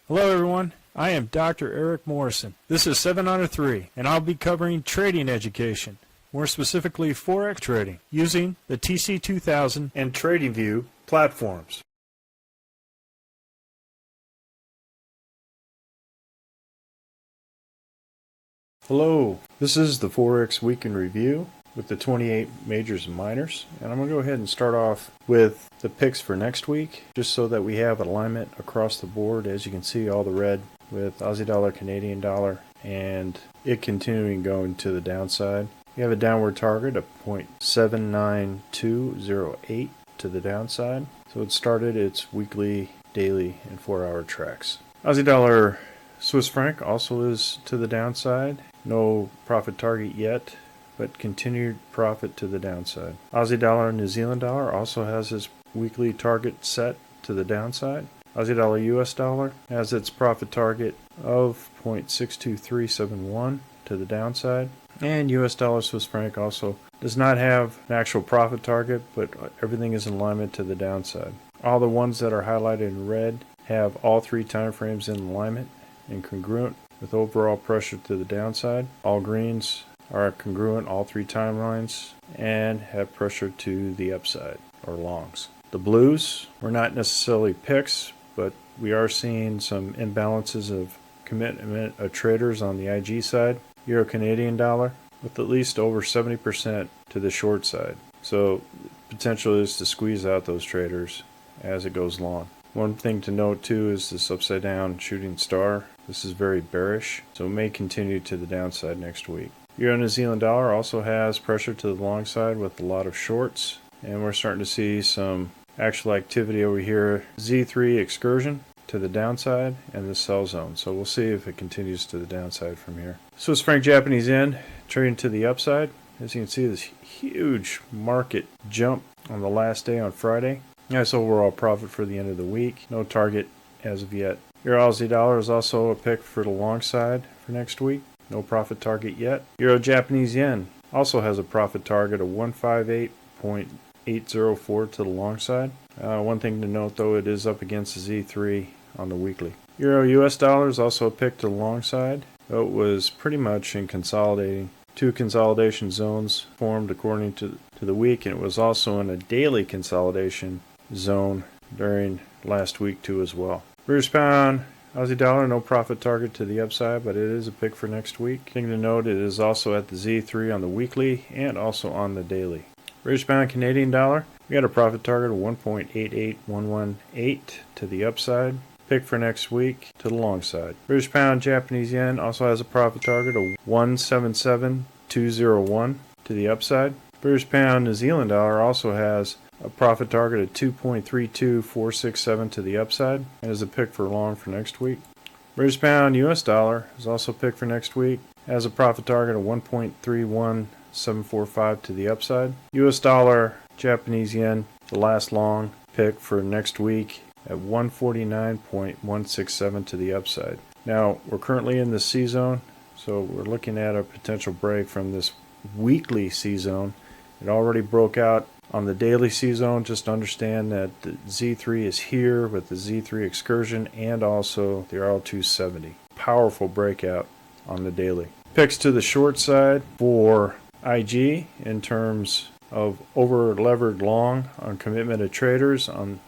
Hello everyone, I am Dr. Eric Morrison. This is 7 Under 3, and I'll be covering trading education, more specifically Forex trading, using the TC2000 and TradingView platforms. Hello, this is the Forex Week in Review with the 28 majors and minors, and I'm going to go ahead and start off with the picks for next week, just so that we have alignment across the board. As you can see, all the red with Aussie dollar, Canadian dollar, and it continuing going to the downside. We have a downward target of 0.79208 to the downside, so it started its weekly, daily, and 4-hour tracks. Aussie dollar Swiss franc also is to the downside. No profit target yet, but continued profit to the downside. Aussie dollar New Zealand dollar also has its weekly target set to the downside. Aussie dollar US dollar has its profit target of 0.62371 to the downside. And US dollar Swiss franc also does not have an actual profit target, but everything is in alignment to the downside. All the ones that are highlighted in red have all three time frames in alignment and congruent with overall pressure to the downside. All greens are congruent, all three timelines, and have pressure to the upside, or longs. The blues were not necessarily picks, but we are seeing some imbalances of commitment of traders on the IG side. Euro Canadian dollar with at least over 70% to the short side. So potential is to squeeze out those traders as it goes long. One thing to note too is this upside down shooting star. This is very bearish, so it may continue to the downside next week. Euro New Zealand dollar also has pressure to the long side with a lot of shorts, and we're starting to see some actual activity over here. Z3 excursion to the downside and the sell zone, so we'll see if it continues to the downside from here. Swiss franc Japanese yen trading to the upside. As you can see, this huge market jump on the last day on Friday. Nice overall profit for the end of the week. No target as of yet. Euro Aussie dollar is also a pick for the long side for next week. No profit target yet. Euro Japanese yen also has a profit target of 158.804 to the long side. One thing to note though, it is up against the Z3 on the weekly. Euro US dollar is also a pick to the long side. It was pretty much in consolidating. Two consolidation zones formed according to the week, and it was also in a daily consolidation zone during last week too as well. British pound Aussie dollar, no profit target to the upside, but it is a pick for next week. Thing to note, it is also at the Z3 on the weekly and also on the daily. British pound Canadian dollar, we got a profit target of 1.88118 to the upside. Pick for next week to the long side. British pound Japanese yen also has a profit target of 177.201 to the upside. British pound New Zealand dollar also has a profit target of 2.32467 to the upside and is a pick for long for next week. British pound US dollar is also a pick for next week. Has a profit target of 1.31745 to the upside. US dollar Japanese yen, the last long pick for next week at 149.167 to the upside. Now we're currently in the C zone, so we're looking at a potential break from this weekly C zone. It already broke out on the daily C zone. Just understand that the Z3 is here with the Z3 excursion and also the RL270. Powerful breakout on the daily. Picks to the short side for IG in terms of over levered long on commitment of traders on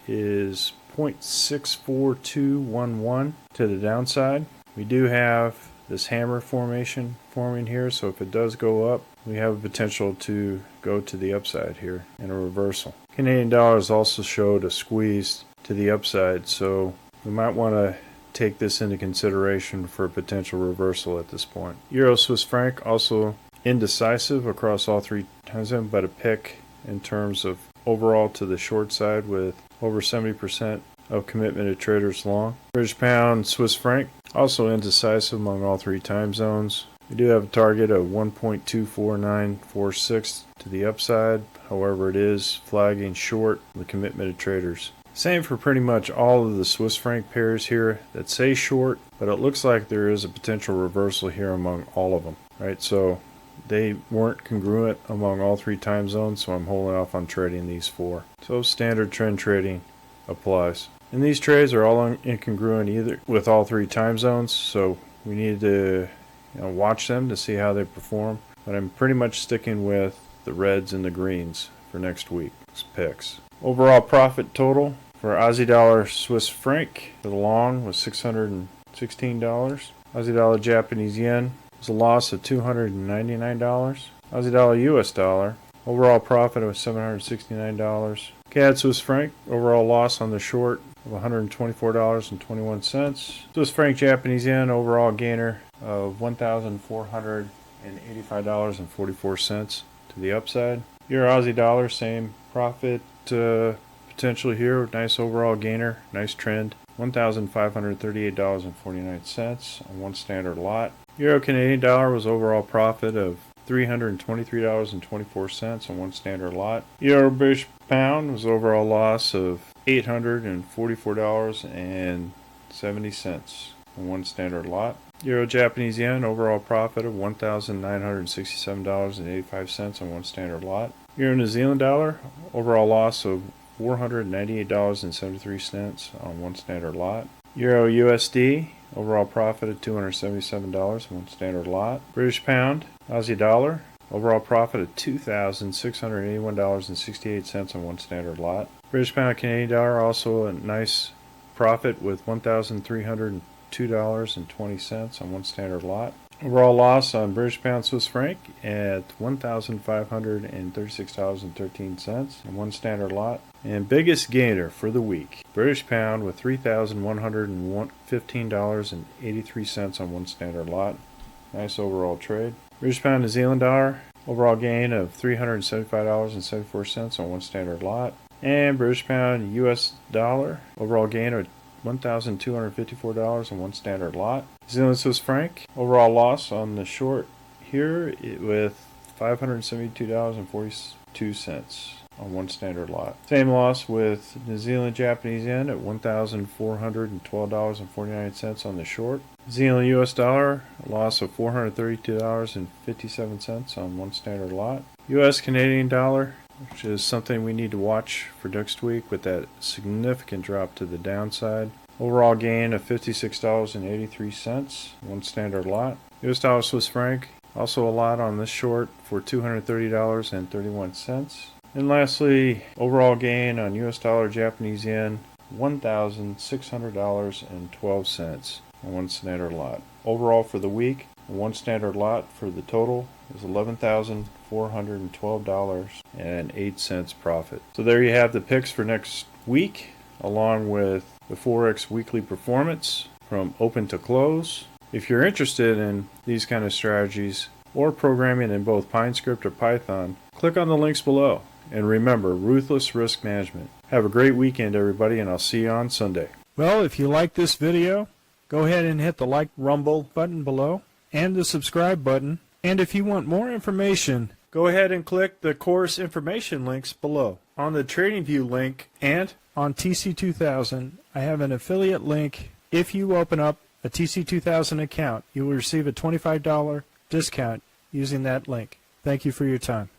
is 0.64211 to the downside. We do have this hammer formation forming here, so if it does go up, we have a potential to go to the upside here in a reversal. Canadian dollars also showed a squeeze to the upside, so we might want to take this into consideration for a potential reversal at this point. Euro Swiss franc also indecisive across all three times, but a pick in terms of overall to the short side with over 70% of commitment of traders long. British pound Swiss franc also indecisive among all three time zones. We do have a target of 1.24946 to the upside. However, it is flagging short the commitment of traders. Same for pretty much all of the Swiss franc pairs here that say short, but it looks like there is a potential reversal here among all of them, right? So they weren't congruent among all three time zones, so I'm holding off on trading these four. So standard trend trading applies. And these trades are all incongruent either with all three time zones, so we need to watch them to see how they perform. But I'm pretty much sticking with the reds and the greens for next week's picks. Overall profit total for Aussie dollar Swiss franc for the long was $616. Aussie dollar Japanese yen was a loss of $299. Aussie dollar US dollar overall profit was $769. CAD Swiss franc overall loss on the short of $124.21. Swiss franc Japanese yen overall gainer of $1,485.44 to the upside. Euro Aussie dollar same profit potential here. Nice overall gainer, nice trend. $1,538.49 on one standard lot. Euro Canadian dollar was overall profit of $323.24 on one standard lot. Euro British pound was overall loss of $844.70 on one standard lot. Euro Japanese yen overall profit of $1,967.85 on one standard lot. Euro New Zealand dollar overall loss of $498.73 on one standard lot. Euro USD overall profit of $277 on one standard lot. British pound Aussie dollar overall profit of $2,681.68 on one standard lot. British pound Canadian dollar also a nice profit with $1,302.20 on one standard lot. Overall loss on British pound Swiss franc at $1,536.13 on one standard lot. And biggest gainer for the week, British pound with $3,115.83 on one standard lot. Nice overall trade. British pound New Zealand dollar overall gain of $375.74 on one standard lot. And British pound US dollar overall gain of $1,254 on one standard lot. New Zealand Swiss franc overall loss on the short here with $572.42 on one standard lot. Same loss with New Zealand Japanese yen at $1,412.49 on the short. New Zealand US dollar a loss of $432.57 on one standard lot. US Canadian dollar, which is something we need to watch for next week with that significant drop to the downside. Overall gain of $56.83, one standard lot. US dollar Swiss franc, also a lot on this short for $230.31. And lastly, overall gain on US dollar Japanese yen, $1,600.12 on one standard lot. Overall for the week, one standard lot for the total is $11,412.08 profit. So there you have the picks for next week, along with the FOREX weekly performance from open to close. If you're interested in these kind of strategies or programming in both PineScript or Python, click on the links below. And remember, ruthless risk management. Have a great weekend, everybody, and I'll see you on Sunday. Well, if you like this video, go ahead and hit the like rumble button below and the subscribe button. And if you want more information, Go ahead and click the course information links below. On the TradingView link and on TC2000, I have an affiliate link. If you open up a TC2000 account, you will receive a $25 discount using that link. Thank you for your time.